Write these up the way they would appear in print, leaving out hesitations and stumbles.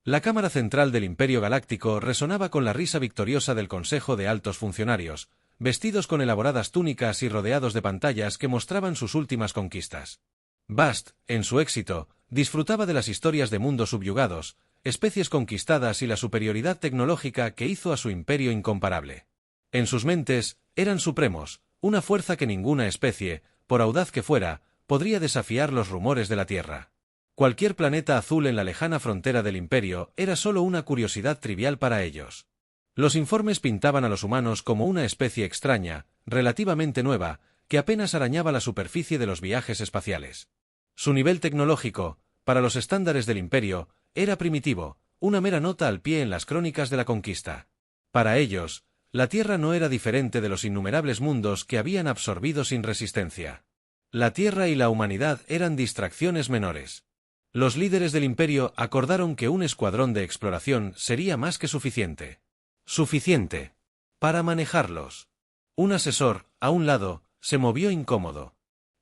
La cámara central del Imperio Galáctico resonaba con la risa victoriosa del Consejo de Altos Funcionarios, vestidos con elaboradas túnicas y rodeados de pantallas que mostraban sus últimas conquistas. Bast, en su éxito, disfrutaba de las historias de mundos subyugados, especies conquistadas y la superioridad tecnológica que hizo a su imperio incomparable. En sus mentes, eran supremos, una fuerza que ninguna especie, por audaz que fuera, podría desafiar los rumores de la Tierra. Cualquier planeta azul en la lejana frontera del imperio era solo una curiosidad trivial para ellos. Los informes pintaban a los humanos como una especie extraña, relativamente nueva, que apenas arañaba la superficie de los viajes espaciales. Su nivel tecnológico, para los estándares del imperio, era primitivo, una mera nota al pie en las crónicas de la conquista. Para ellos, la Tierra no era diferente de los innumerables mundos que habían absorbido sin resistencia. La Tierra y la humanidad eran distracciones menores. Los líderes del imperio acordaron que un escuadrón de exploración sería más que suficiente. Suficiente para manejarlos. Un asesor, a un lado, se movió incómodo.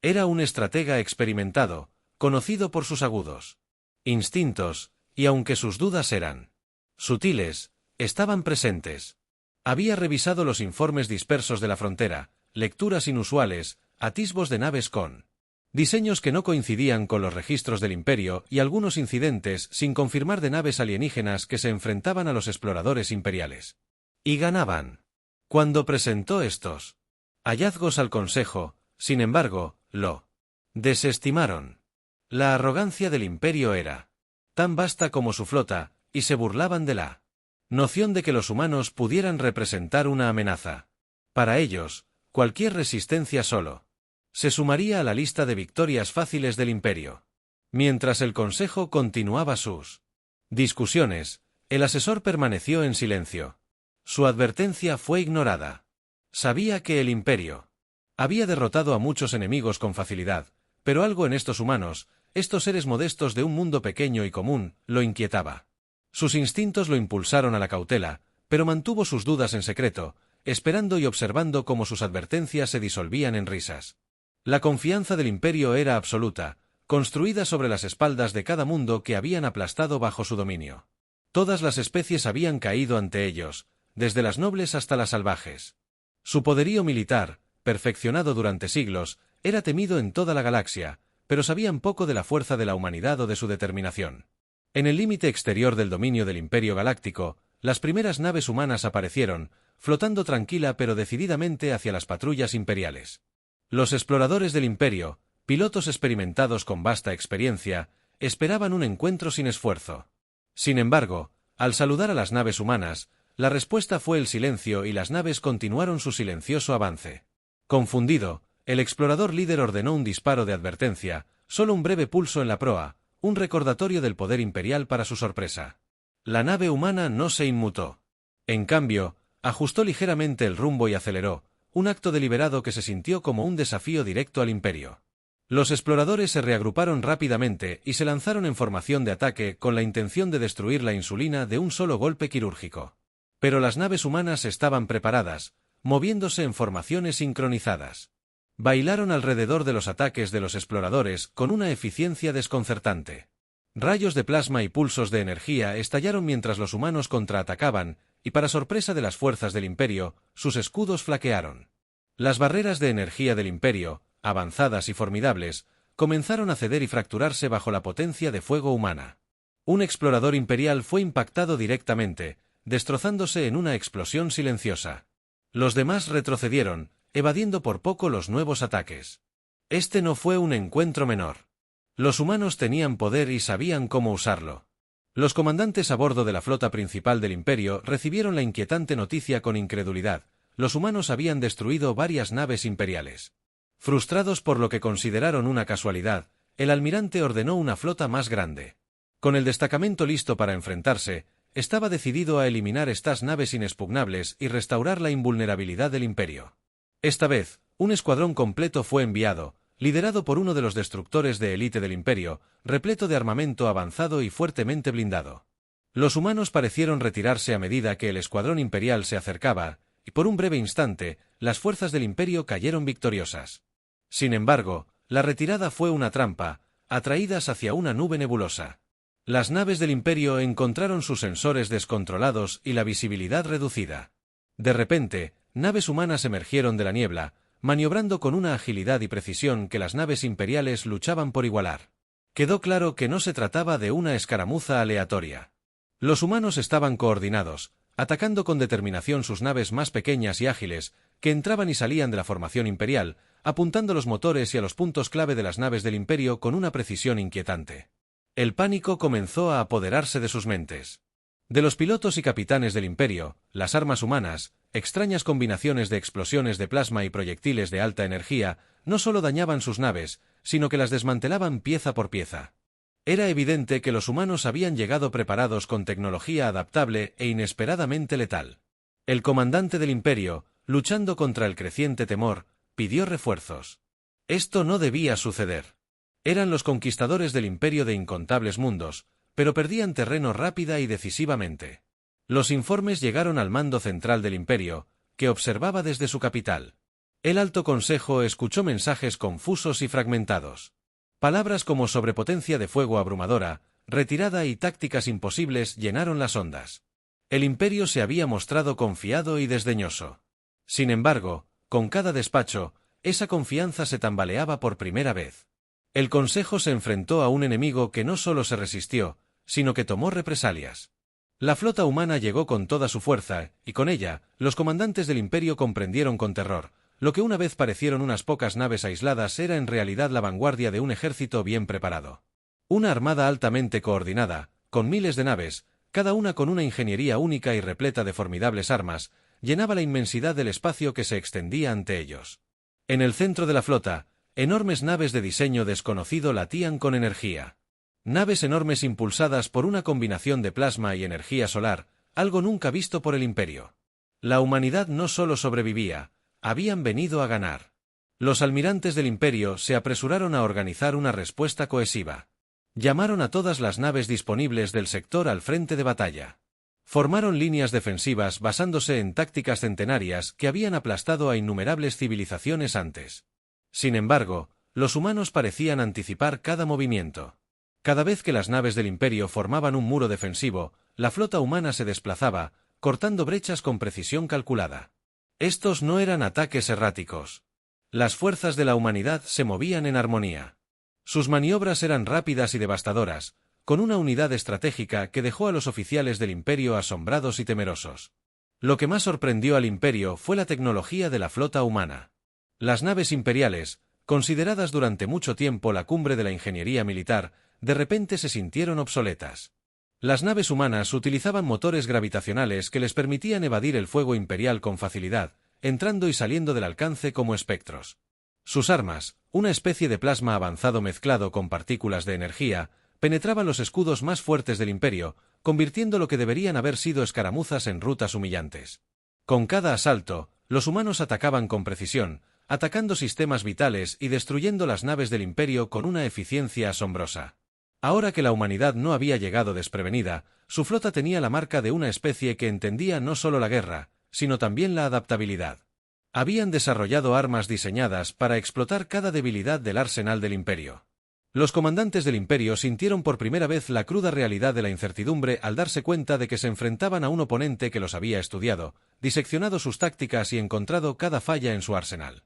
Era un estratega experimentado, conocido por sus agudos instintos, y aunque sus dudas eran sutiles, estaban presentes. Había revisado los informes dispersos de la frontera, lecturas inusuales, atisbos de naves con diseños que no coincidían con los registros del imperio y algunos incidentes sin confirmar de naves alienígenas que se enfrentaban a los exploradores imperiales. Y ganaban. Cuando presentó estos hallazgos al Consejo, sin embargo, lo desestimaron. La arrogancia del imperio era tan vasta como su flota, y se burlaban de la noción de que los humanos pudieran representar una amenaza. Para ellos, cualquier resistencia solo se sumaría a la lista de victorias fáciles del imperio. Mientras el Consejo continuaba sus discusiones, el asesor permaneció en silencio. Su advertencia fue ignorada. Sabía que el imperio había derrotado a muchos enemigos con facilidad, pero algo en estos humanos, estos seres modestos de un mundo pequeño y común, lo inquietaba. Sus instintos lo impulsaron a la cautela, pero mantuvo sus dudas en secreto, esperando y observando cómo sus advertencias se disolvían en risas. La confianza del imperio era absoluta, construida sobre las espaldas de cada mundo que habían aplastado bajo su dominio. Todas las especies habían caído ante ellos, desde las nobles hasta las salvajes. Su poderío militar, perfeccionado durante siglos, era temido en toda la galaxia, pero sabían poco de la fuerza de la humanidad o de su determinación. En el límite exterior del dominio del Imperio Galáctico, las primeras naves humanas aparecieron, flotando tranquila pero decididamente hacia las patrullas imperiales. Los exploradores del imperio, pilotos experimentados con vasta experiencia, esperaban un encuentro sin esfuerzo. Sin embargo, al saludar a las naves humanas, la respuesta fue el silencio y las naves continuaron su silencioso avance. Confundido, el explorador líder ordenó un disparo de advertencia, solo un breve pulso en la proa, un recordatorio del poder imperial para su sorpresa. La nave humana no se inmutó. En cambio, ajustó ligeramente el rumbo y aceleró, un acto deliberado que se sintió como un desafío directo al imperio. Los exploradores se reagruparon rápidamente y se lanzaron en formación de ataque con la intención de destruir la insulina de un solo golpe quirúrgico. Pero las naves humanas estaban preparadas, moviéndose en formaciones sincronizadas. Bailaron alrededor de los ataques de los exploradores con una eficiencia desconcertante. Rayos de plasma y pulsos de energía estallaron mientras los humanos contraatacaban, y para sorpresa de las fuerzas del imperio, sus escudos flaquearon. Las barreras de energía del imperio, avanzadas y formidables, comenzaron a ceder y fracturarse bajo la potencia de fuego humana. Un explorador imperial fue impactado directamente, destrozándose en una explosión silenciosa. Los demás retrocedieron, evadiendo por poco los nuevos ataques. Este no fue un encuentro menor. Los humanos tenían poder y sabían cómo usarlo. Los comandantes a bordo de la flota principal del imperio recibieron la inquietante noticia con incredulidad. Los humanos habían destruido varias naves imperiales. Frustrados por lo que consideraron una casualidad, el almirante ordenó una flota más grande. Con el destacamento listo para enfrentarse, estaba decidido a eliminar estas naves inexpugnables y restaurar la invulnerabilidad del imperio. Esta vez, un escuadrón completo fue enviado, liderado por uno de los destructores de élite del imperio, repleto de armamento avanzado y fuertemente blindado. Los humanos parecieron retirarse a medida que el escuadrón imperial se acercaba, y por un breve instante, las fuerzas del imperio cayeron victoriosas. Sin embargo, la retirada fue una trampa, atraídas hacia una nube nebulosa. Las naves del Imperio encontraron sus sensores descontrolados y la visibilidad reducida. De repente, naves humanas emergieron de la niebla, maniobrando con una agilidad y precisión que las naves imperiales luchaban por igualar. Quedó claro que no se trataba de una escaramuza aleatoria. Los humanos estaban coordinados, atacando con determinación sus naves más pequeñas y ágiles, que entraban y salían de la formación imperial, apuntando los motores y a los puntos clave de las naves del Imperio con una precisión inquietante. El pánico comenzó a apoderarse de sus mentes. De los pilotos y capitanes del Imperio, las armas humanas, extrañas combinaciones de explosiones de plasma y proyectiles de alta energía, no solo dañaban sus naves, sino que las desmantelaban pieza por pieza. Era evidente que los humanos habían llegado preparados con tecnología adaptable e inesperadamente letal. El comandante del Imperio, luchando contra el creciente temor, pidió refuerzos. Esto no debía suceder. Eran los conquistadores del Imperio de incontables mundos, pero perdían terreno rápida y decisivamente. Los informes llegaron al mando central del Imperio, que observaba desde su capital. El Alto Consejo escuchó mensajes confusos y fragmentados. Palabras como sobrepotencia de fuego abrumadora, retirada y tácticas imposibles llenaron las ondas. El Imperio se había mostrado confiado y desdeñoso. Sin embargo, con cada despacho, esa confianza se tambaleaba por primera vez. El Consejo se enfrentó a un enemigo que no solo se resistió, sino que tomó represalias. La flota humana llegó con toda su fuerza, y con ella, los comandantes del Imperio comprendieron con terror. Lo que una vez parecieron unas pocas naves aisladas era en realidad la vanguardia de un ejército bien preparado. Una armada altamente coordinada, con miles de naves, cada una con una ingeniería única y repleta de formidables armas, llenaba la inmensidad del espacio que se extendía ante ellos. En el centro de la flota, enormes naves de diseño desconocido latían con energía. Naves enormes impulsadas por una combinación de plasma y energía solar, algo nunca visto por el Imperio. La humanidad no solo sobrevivía, habían venido a ganar. Los almirantes del Imperio se apresuraron a organizar una respuesta cohesiva. Llamaron a todas las naves disponibles del sector al frente de batalla. Formaron líneas defensivas basándose en tácticas centenarias que habían aplastado a innumerables civilizaciones antes. Sin embargo, los humanos parecían anticipar cada movimiento. Cada vez que las naves del Imperio formaban un muro defensivo, la flota humana se desplazaba, cortando brechas con precisión calculada. Estos no eran ataques erráticos. Las fuerzas de la humanidad se movían en armonía. Sus maniobras eran rápidas y devastadoras, con una unidad estratégica que dejó a los oficiales del Imperio asombrados y temerosos. Lo que más sorprendió al Imperio fue la tecnología de la flota humana. Las naves imperiales, consideradas durante mucho tiempo la cumbre de la ingeniería militar, de repente se sintieron obsoletas. Las naves humanas utilizaban motores gravitacionales que les permitían evadir el fuego imperial con facilidad, entrando y saliendo del alcance como espectros. Sus armas, una especie de plasma avanzado mezclado con partículas de energía, penetraban los escudos más fuertes del Imperio, convirtiendo lo que deberían haber sido escaramuzas en rutas humillantes. Con cada asalto, los humanos atacaban con precisión, atacando sistemas vitales y destruyendo las naves del Imperio con una eficiencia asombrosa. Ahora que la humanidad no había llegado desprevenida, su flota tenía la marca de una especie que entendía no solo la guerra, sino también la adaptabilidad. Habían desarrollado armas diseñadas para explotar cada debilidad del arsenal del Imperio. Los comandantes del Imperio sintieron por primera vez la cruda realidad de la incertidumbre al darse cuenta de que se enfrentaban a un oponente que los había estudiado, diseccionado sus tácticas y encontrado cada falla en su arsenal.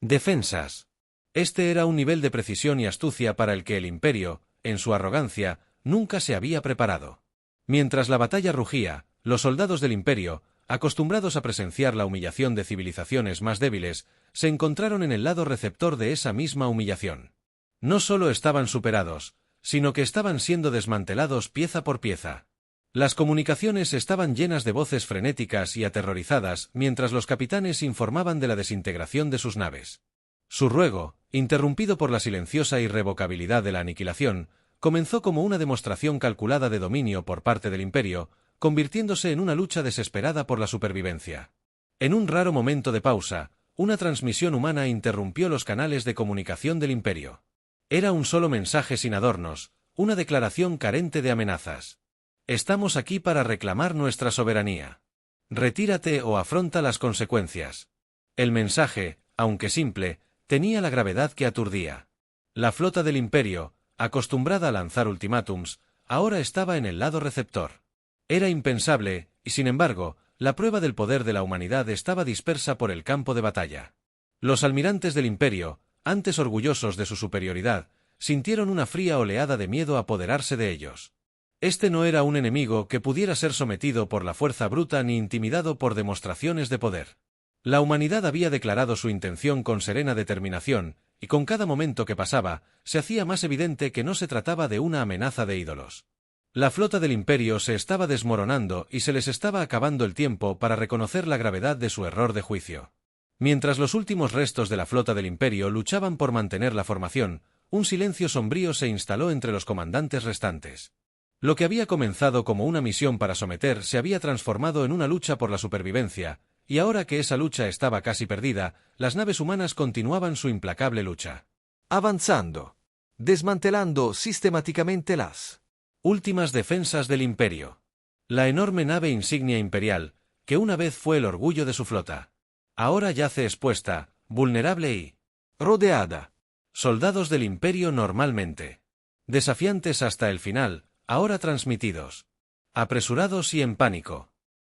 Defensas. Este era un nivel de precisión y astucia para el que el Imperio, en su arrogancia, nunca se había preparado. Mientras la batalla rugía, los soldados del Imperio, acostumbrados a presenciar la humillación de civilizaciones más débiles, se encontraron en el lado receptor de esa misma humillación. No solo estaban superados, sino que estaban siendo desmantelados pieza por pieza. Las comunicaciones estaban llenas de voces frenéticas y aterrorizadas mientras los capitanes informaban de la desintegración de sus naves. Su ruego, interrumpido por la silenciosa irrevocabilidad de la aniquilación, comenzó como una demostración calculada de dominio por parte del Imperio, convirtiéndose en una lucha desesperada por la supervivencia. En un raro momento de pausa, una transmisión humana interrumpió los canales de comunicación del Imperio. Era un solo mensaje sin adornos, una declaración carente de amenazas. Estamos aquí para reclamar nuestra soberanía. Retírate o afronta las consecuencias. El mensaje, aunque simple, tenía la gravedad que aturdía. La flota del Imperio, acostumbrada a lanzar ultimátums, ahora estaba en el lado receptor. Era impensable, y sin embargo, la prueba del poder de la humanidad estaba dispersa por el campo de batalla. Los almirantes del Imperio, antes orgullosos de su superioridad, sintieron una fría oleada de miedo apoderarse de ellos. Este no era un enemigo que pudiera ser sometido por la fuerza bruta ni intimidado por demostraciones de poder. La humanidad había declarado su intención con serena determinación, y con cada momento que pasaba, se hacía más evidente que no se trataba de una amenaza de ídolos. La flota del Imperio se estaba desmoronando y se les estaba acabando el tiempo para reconocer la gravedad de su error de juicio. Mientras los últimos restos de la flota del Imperio luchaban por mantener la formación, un silencio sombrío se instaló entre los comandantes restantes. Lo que había comenzado como una misión para someter se había transformado en una lucha por la supervivencia, y ahora que esa lucha estaba casi perdida, las naves humanas continuaban su implacable lucha. Avanzando. Desmantelando sistemáticamente las últimas defensas del Imperio. La enorme nave insignia imperial, que una vez fue el orgullo de su flota, ahora yace expuesta, vulnerable y rodeada. Soldados del Imperio normalmente desafiantes hasta el final, ahora transmitidos, apresurados y en pánico.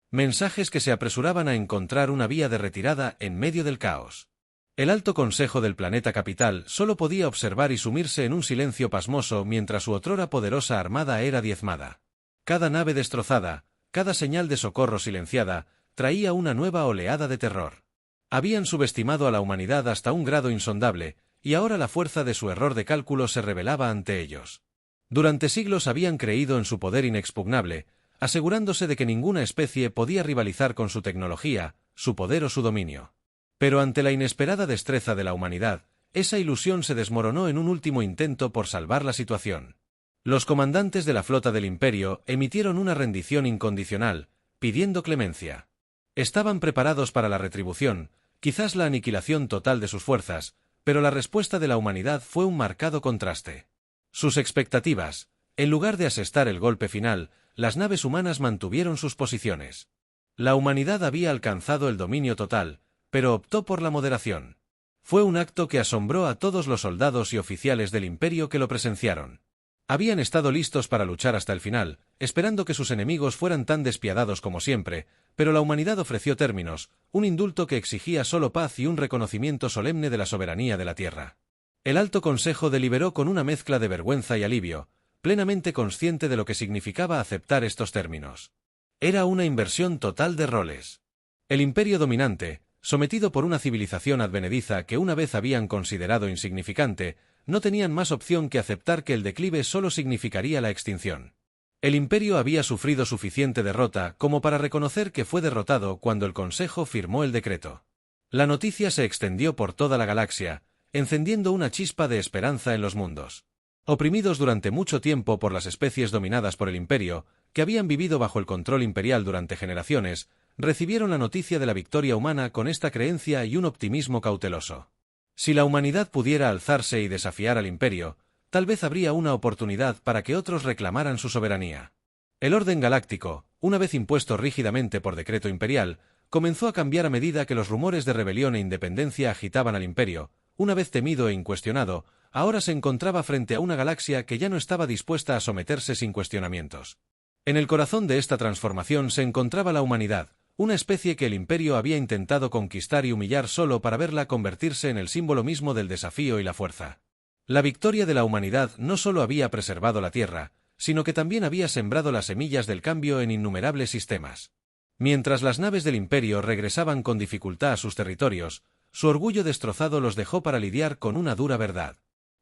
Mensajes que se apresuraban a encontrar una vía de retirada en medio del caos. El Alto Consejo del planeta capital solo podía observar y sumirse en un silencio pasmoso mientras su otrora poderosa armada era diezmada. Cada nave destrozada, cada señal de socorro silenciada, traía una nueva oleada de terror. Habían subestimado a la humanidad hasta un grado insondable, y ahora la fuerza de su error de cálculo se revelaba ante ellos. Durante siglos habían creído en su poder inexpugnable, asegurándose de que ninguna especie podía rivalizar con su tecnología, su poder o su dominio. Pero ante la inesperada destreza de la humanidad, esa ilusión se desmoronó en un último intento por salvar la situación. Los comandantes de la flota del Imperio emitieron una rendición incondicional, pidiendo clemencia. Estaban preparados para la retribución, quizás la aniquilación total de sus fuerzas, pero la respuesta de la humanidad fue un marcado contraste. Sus expectativas, en lugar de asestar el golpe final, las naves humanas mantuvieron sus posiciones. La humanidad había alcanzado el dominio total, pero optó por la moderación. Fue un acto que asombró a todos los soldados y oficiales del Imperio que lo presenciaron. Habían estado listos para luchar hasta el final, esperando que sus enemigos fueran tan despiadados como siempre, pero la humanidad ofreció términos, un indulto que exigía solo paz y un reconocimiento solemne de la soberanía de la Tierra. El Alto Consejo deliberó con una mezcla de vergüenza y alivio, plenamente consciente de lo que significaba aceptar estos términos. Era una inversión total de roles. El imperio dominante, sometido por una civilización advenediza que una vez habían considerado insignificante, no tenían más opción que aceptar que el declive solo significaría la extinción. El imperio había sufrido suficiente derrota como para reconocer que fue derrotado cuando el Consejo firmó el decreto. La noticia se extendió por toda la galaxia, encendiendo una chispa de esperanza en los mundos. Oprimidos durante mucho tiempo por las especies dominadas por el imperio, que habían vivido bajo el control imperial durante generaciones, recibieron la noticia de la victoria humana con esta creencia y un optimismo cauteloso. Si la humanidad pudiera alzarse y desafiar al imperio, tal vez habría una oportunidad para que otros reclamaran su soberanía. El orden galáctico, una vez impuesto rígidamente por decreto imperial, comenzó a cambiar a medida que los rumores de rebelión e independencia agitaban al imperio. Una vez temido e incuestionado, ahora se encontraba frente a una galaxia que ya no estaba dispuesta a someterse sin cuestionamientos. En el corazón de esta transformación se encontraba la humanidad, una especie que el imperio había intentado conquistar y humillar solo para verla convertirse en el símbolo mismo del desafío y la fuerza. La victoria de la humanidad no solo había preservado la Tierra, sino que también había sembrado las semillas del cambio en innumerables sistemas. Mientras las naves del imperio regresaban con dificultad a sus territorios, su orgullo destrozado los dejó para lidiar con una dura verdad.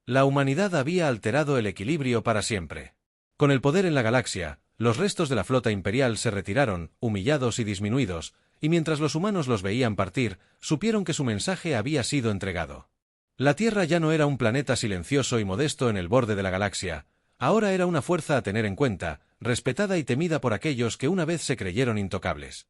La humanidad había alterado el equilibrio para siempre. Con el poder en la galaxia, los restos de la flota imperial se retiraron, humillados y disminuidos, y mientras los humanos los veían partir, supieron que su mensaje había sido entregado. La Tierra ya no era un planeta silencioso y modesto en el borde de la galaxia, ahora era una fuerza a tener en cuenta, respetada y temida por aquellos que una vez se creyeron intocables.